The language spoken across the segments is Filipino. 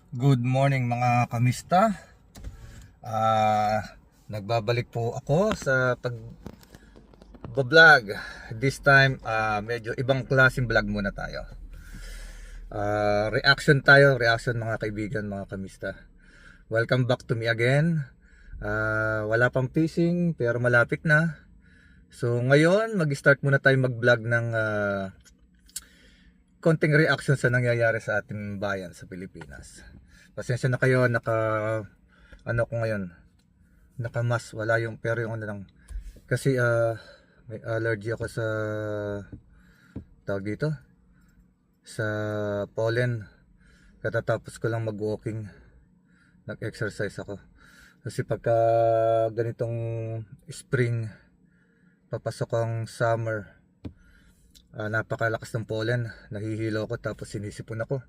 Good morning mga kamista. Nagbabalik po ako sa pag-vlog. This time medyo ibang klaseng vlog muna tayo. Reaction mga kaibigan, mga kamista. Welcome back to me again. Wala pang fishing pero malapit na. So ngayon mag-start muna tayo mag-vlog ng konting reaction sa nangyayari sa ating bayan sa Pilipinas. Pasensya na kayo, ano ko ngayon, nakamas, wala yung, pero yung ano lang, kasi may allergy ako sa tawag dito, sa pollen. Katatapos ko lang mag-walking, nag-exercise ako. Kasi pagka ganitong spring, papasok ang summer, napakalakas ng pollen, nahihilo ako, tapos sinisipon ako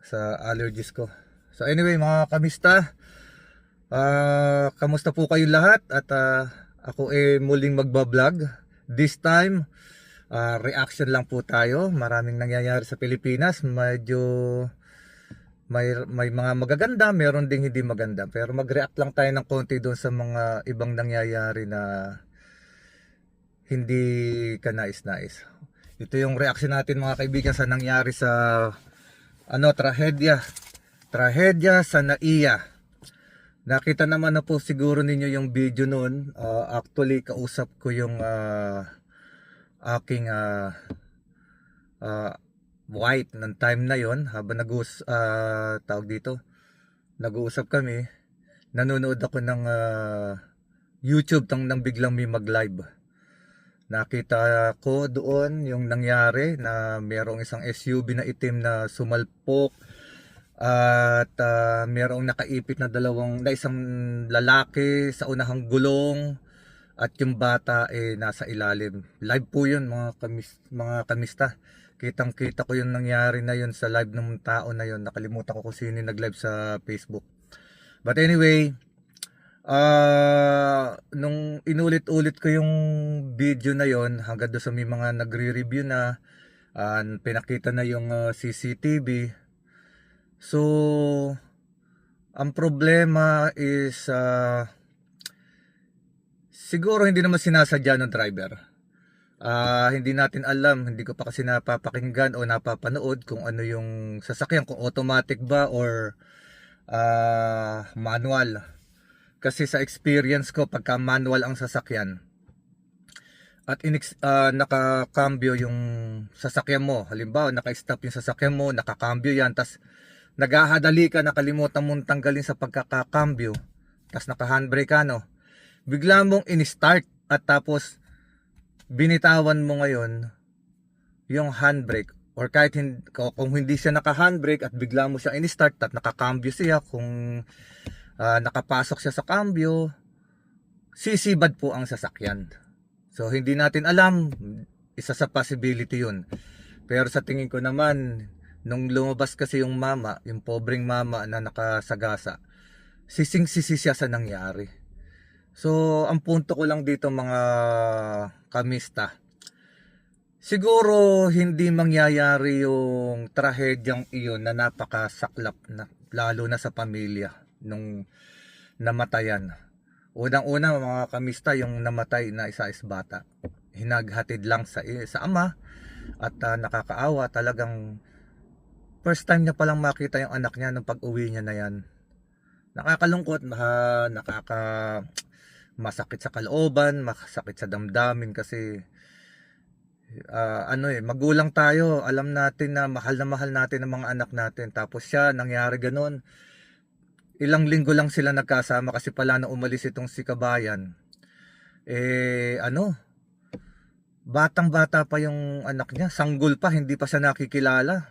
sa allergies ko. So anyway mga kamista, kamusta po kayong lahat? At ako muling magbablog. This time reaction lang po tayo. Maraming nangyayari sa Pilipinas. Medyo may mga magaganda, meron ding hindi maganda. Pero mag-react lang tayo ng konti doon sa mga ibang nangyayari na hindi ka nais-nais. Ito yung reaction natin mga kaibigan sa nangyari sa trahedya sa Naiya. Nakita naman na po siguro ninyo yung video noon. Actually kausap ko yung aking wife ng time na yon, habang nag-uusap kami. Nanonood ako ng YouTube nang biglang may mag-live. Nakita ko doon yung nangyari na merong isang SUV na itim na sumalpok at merong nakaipit na isang lalaki sa unahang gulong at yung bata nasa ilalim. Live po yun mga kamista. Kitang-kita ko yung nangyari na yun sa live ng tao na yun. Nakalimutan ko kung sino yung nag-live sa Facebook. But anyway, nung inulit-ulit ko yung video na yon hanggang doon sa may mga nagre-review na, pinakita na yung CCTV. So ang problema is siguro hindi naman sinasadya ng driver. Hindi natin alam, hindi ko pa kasi napapakinggan o napapanood kung ano yung sasakyan, kung automatic ba or manual. Kasi sa experience ko, pagka manual ang sasakyan at nakakambyo yung sasakyan mo, halimbawa naka-stop yung sasakyan mo, nakakambyo yan, tas naghahadali ka, nakalimutan mong tanggalin sa pagkakakambyo, tas naka-handbrake ka, no? Bigla mong in-start at tapos binitawan mo ngayon yung handbrake, or kahit kung hindi siya naka-handbrake at bigla mo siya in-start at nakakambyo siya, kung nakapasok siya sa cambio, sisibad po ang sasakyan. So hindi natin alam, isa sa possibility yun. Pero sa tingin ko naman, nung lumabas kasi yung pobreng mama na nakasagasa, sising-sisi siya sa nangyari. So ang punto ko lang dito mga kamista, siguro hindi mangyayari yung trahedyang iyon na napakasaklap na, lalo na sa pamilya nung namatayan. Unang-una mga kamista, yung namatay na isa is bata. Hinaghatid lang sa ama at nakakaawa talagang. First time niya palang makita yung anak niya nung pag-uwi niya na yan. Nakakalungkot, masakit sa kalooban, masakit sa damdamin kasi magulang tayo, alam natin na mahal natin ang mga anak natin. Tapos siya, nangyari ganun. Ilang linggo lang sila nagkasama kasi pala na umalis itong si Kabayan. Batang bata pa yung anak niya, sanggol pa, hindi pa siya nakikilala.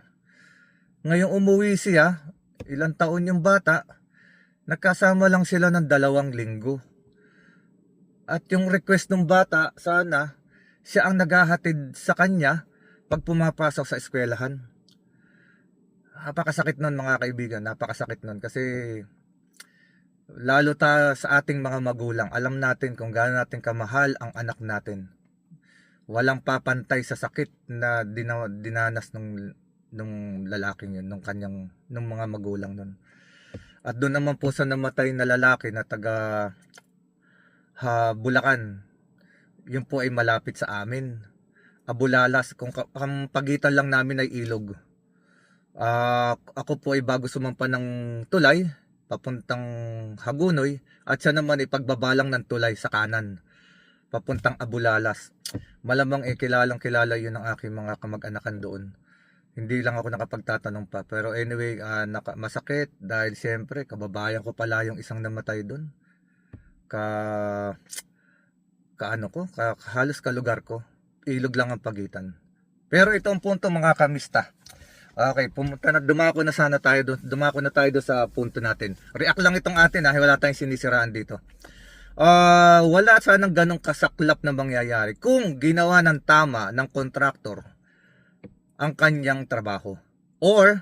Ngayong umuwi siya, ilang taon yung bata, nagkasama lang sila ng 2 linggo. At yung request ng bata, sana siya ang naghahatid sa kanya pag pumapasok sa eskwelahan. Napakasakit nun mga kaibigan, napakasakit nun kasi lalo sa ating mga magulang, alam natin kung gaano natin kamahal ang anak natin. Walang papantay sa sakit na dinanas nung lalaking yun, nung mga magulang nun. At doon naman po sa namatay na lalaki na taga Bulacan, yun po ay malapit sa amin. Abulalas, kung ang pagitan lang namin ay ilog. Ako po ay bago sumampa ng tulay, papuntang Hagunoy, at siya naman ay pagbabalang ng tulay sa kanan, papuntang Abulalas. Malamang kilalang kilala yun ng aking mga kamag-anakan doon. Hindi lang ako nakapagtatanong pa. Pero anyway, masakit dahil siyempre kababayan ko pala yung isang namatay doon. Halos kalugar ko. Ilog lang ang pagitan. Pero ito ang punto mga kamista. Okay, dumako na tayo doon sa punto natin. React lang itong atin wala tayong sinisiraan dito. Wala sanang ganong kasaklap na mangyayari kung ginawa ng tama ng kontraktor ang kanyang trabaho, or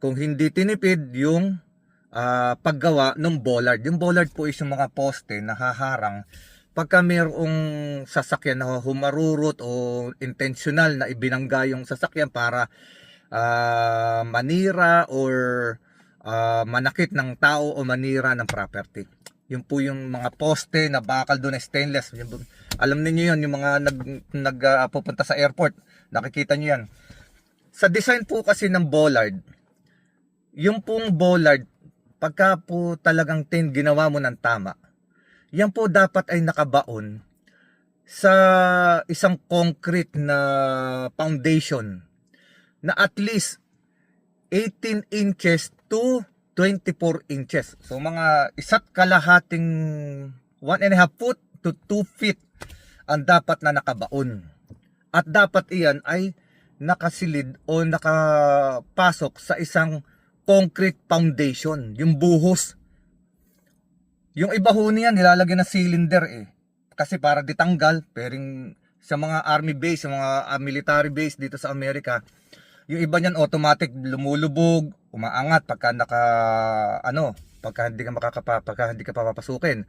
kung hindi tinipid yung paggawa ng bollard. Yung bollard po is yung mga poste na haharang pagka mayroong sasakyan na humarurot o intentional na ibinangga yung sasakyan para manira or manakit ng tao o manira ng property. Yun po yung mga poste na bakal doon na stainless. Alam niyo yun, yung mga pupunta sa airport, nakikita niyo yan. Sa design po kasi ng bollard, yung pong bollard, pagka po talagang ginawa mo ng tama, yan po dapat ay nakabaon sa isang concrete na foundation na at least 18 inches to 24 inches. So mga 1.5 foot to 2 feet ang dapat na nakabaon. At dapat iyan ay nakasilid o nakapasok sa isang concrete foundation, yung buhos. Yung iba ho niyan nilalagyan ng cylinder kasi para ditanggal, pero sa mga army base, sa mga military base dito sa Amerika, yung iba niyan automatic lumulubog, umaangat pagka pagka hindi ka papapasukin.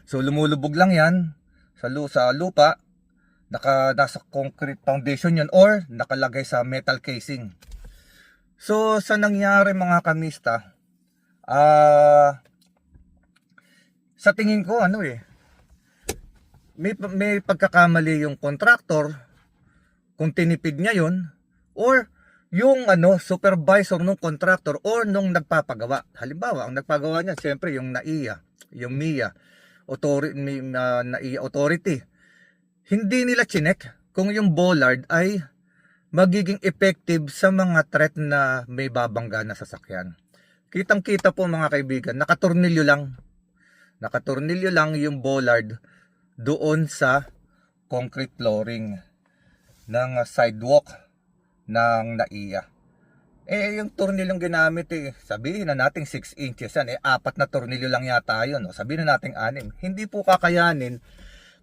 So lumulubog lang yan sa lupa. Nasa concrete foundation yun or nakalagay sa metal casing. So sa nangyari mga kamista, sa tingin ko may pagkakamali yung contractor kung tinipid niya yun, or yung supervisor ng contractor or nung nagpapagawa. Halimbawa, ang nagpagawa niya siyempre yung NAIA, yung MIA authority. Hindi nila chinek kung yung bollard ay magiging effective sa mga threat na may babangga na sasakyan. Kitang-kita po mga kaibigan, nakatornilyo lang yung bollard doon sa concrete flooring ng sidewalk ng NAIA. Yung tornilyong ginamit sabihin na natin 6 inches yan, 4 na tornilyo lang yata yun, sabihin na natin 6. Hindi po kakayanin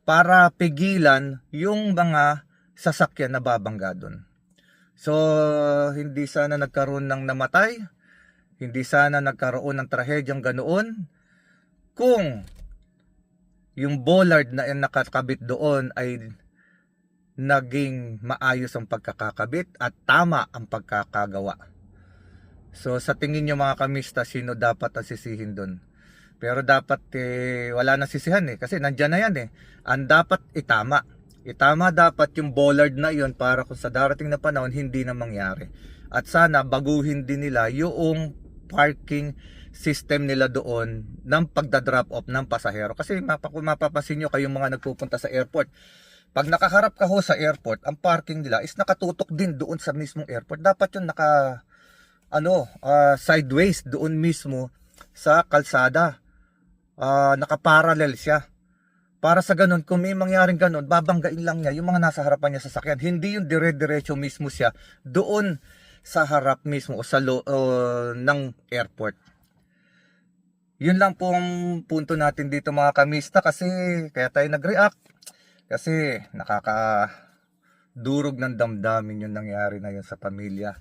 para pigilan yung mga sasakyan na babangga doon. So, hindi sana nagkaroon ng namatay, hindi sana nagkaroon ng trahedyang ganoon kung yung bollard na nakakabit doon ay naging maayos ang pagkakakabit at tama ang pagkakagawa. So, sa tingin nyo mga kamista, sino dapat asisihin doon? Pero dapat wala nang sisihan kasi nandyan na yan Ang dapat itama dapat yung bollard na yon para kung sa darating na panahon hindi na mangyari. At sana baguhin din nila yung parking system nila doon ng pagda-drop off ng pasahero. Kasi mapapansin nyo kayong mga nagpupunta sa airport, pag nakaharap ka ho sa airport, ang parking nila is nakatutok din doon sa mismong airport. Dapat yung sideways doon mismo sa kalsada. Nakaparallel siya. Para sa ganun, kung may mangyaring ganun, babanggain lang niya yung mga nasa harapan niya sa sasakyan. Hindi yung dire-diretso mismo siya doon sa harap mismo o sa ng airport. Yun lang pong punto natin dito mga kamista, kasi kaya tayo nag-react. Kasi nakakadurog ng damdamin yung nangyari na yun sa pamilya.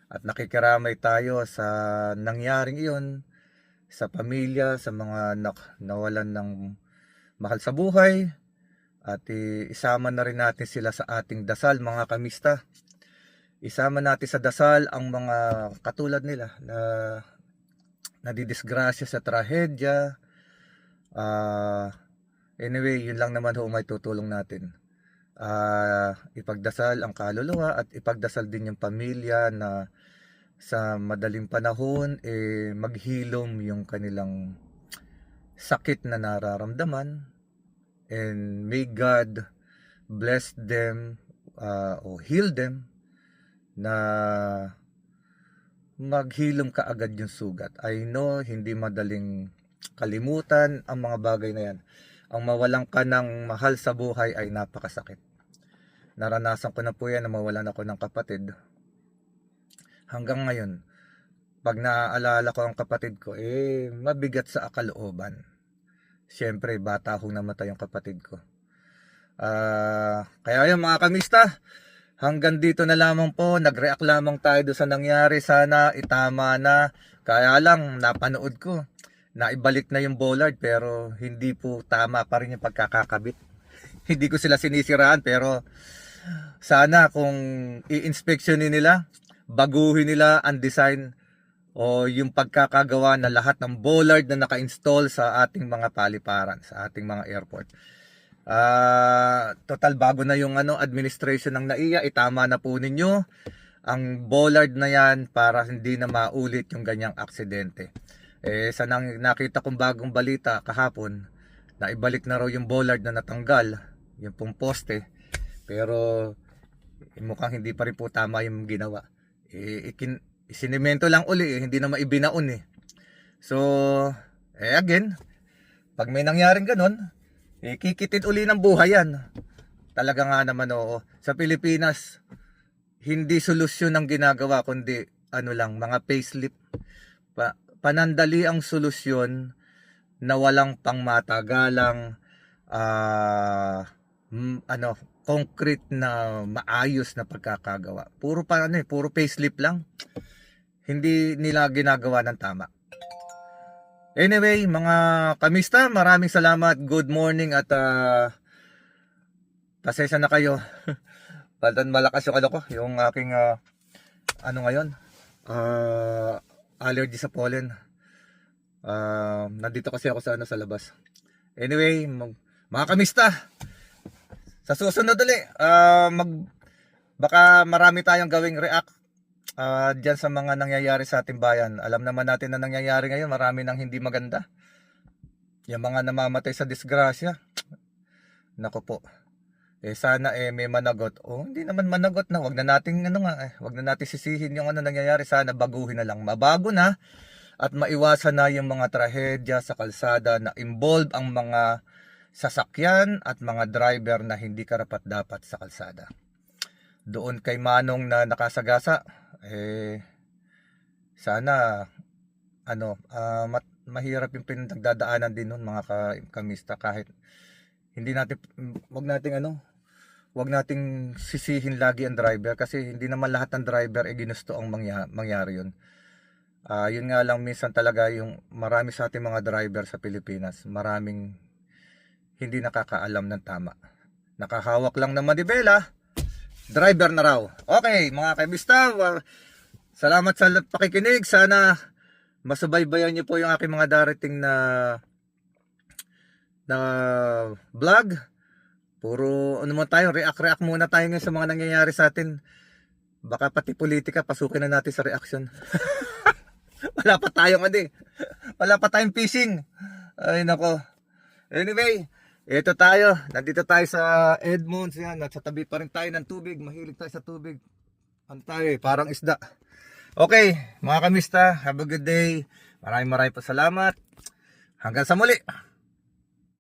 At nakikiramay tayo sa nangyaring iyon sa pamilya, sa mga nawalan ng mahal sa buhay, at isama na rin natin sila sa ating dasal mga kamista. isama natin sa dasal ang mga katulad nila na nadidisgrasya sa trahedya. Anyway, yun lang naman ho may tutulong natin. Ipagdasal ang kaluluwa at ipagdasal din yung pamilya na sa madaling panahon maghilom yung kanilang sakit na nararamdaman, and may God bless them o heal them na maghilom kaagad yung sugat. I know hindi madaling kalimutan ang mga bagay na yan. Ang mawalan ka ng mahal sa buhay ay napakasakit. Naranasan ko na po yan na mawalan ako ng kapatid. Hanggang ngayon, pag naaalala ko ang kapatid ko, mabigat sa akalooban. Siyempre, bata akong namatay yung kapatid ko. Kaya yun mga kamista, hanggang dito na lamang po. Nag-react lamang tayo doon sa nangyari. Sana itama na. Kaya lang, napanood ko. Naibalik na yung bollard pero hindi po tama pa rin yung pagkakakabit. Hindi ko sila sinisiraan pero sana kung i-inspectionin nila, baguhin nila ang design o yung pagkakagawa na lahat ng bollard na naka-install sa ating mga paliparan, sa ating mga airport. Total bago na yung administration ng NAIA, itama na po ninyo ang bollard na yan para hindi na maulit yung ganyang aksidente. Sa nakita kong bagong balita kahapon, na ibalik na raw yung bollard na natanggal, yung pong poste, pero mukhang hindi pa rin po tama yung ginawa. Isinimento lang uli, hindi na maibinaon So, again, pag may nangyaring ganun, kikitid uli ng buhay yan. Talaga nga naman oo. Sa Pilipinas, hindi solusyon ang ginagawa, kundi mga payslip. Panandali ang solusyon na walang pangmatagalang concrete na maayos na pagkakagawa. Puro payslip lang. Hindi nila ginagawa ng tama. Anyway, mga kamista, maraming salamat. Good morning at pasensya na kayo. Malakas yung aking ngayon. Allergy sa pollen. Nandito kasi ako sa labas. Anyway, mga kamista, sa susunod ulit, baka marami tayong gawing react dyan sa mga nangyayari sa ating bayan. Alam naman natin na nangyayari ngayon, marami nang hindi maganda. Yung mga namamatay sa disgrasya. Nako po. Sana may managot. Hindi naman managot na. Wag na nating wag na natin sisihin yung nangyayari. Sana baguhin na lang. Mabago na at maiwasan na yung mga trahedya sa kalsada na involve ang mga sasakyan at mga driver na hindi karapat-dapat sa kalsada. Doon kay Manong na nakasagasa, sana mahirap yung pinagdadaanan din nun mga kamista, kahit hindi natin wag nating sisihin lagi ang driver kasi hindi naman lahat ng driver ginusto ang mangyari yun. Yun nga lang, minsan talaga yung marami sa ating mga driver sa Pilipinas, maraming hindi nakakaalam ng tama. Nakahawak lang ng manibela, driver na raw. Okay, mga kaibista, salamat sa pakikinig. Sana masubaybayan niyo po yung aking mga darating na vlog. Puro tayo, react muna tayo ngayon sa mga nangyayari sa atin. Baka pati politika pasukin na natin sa reaction. Wala pa tayong fishing. Ay nako. Anyway, nandito tayo sa Edmonds yan, at sa tabi pa rin tayo ng tubig. Mahilig tayo sa tubig. Parang isda. Okay, mga kamista, have a good day. Maraming pa salamat. Hanggang sa muli.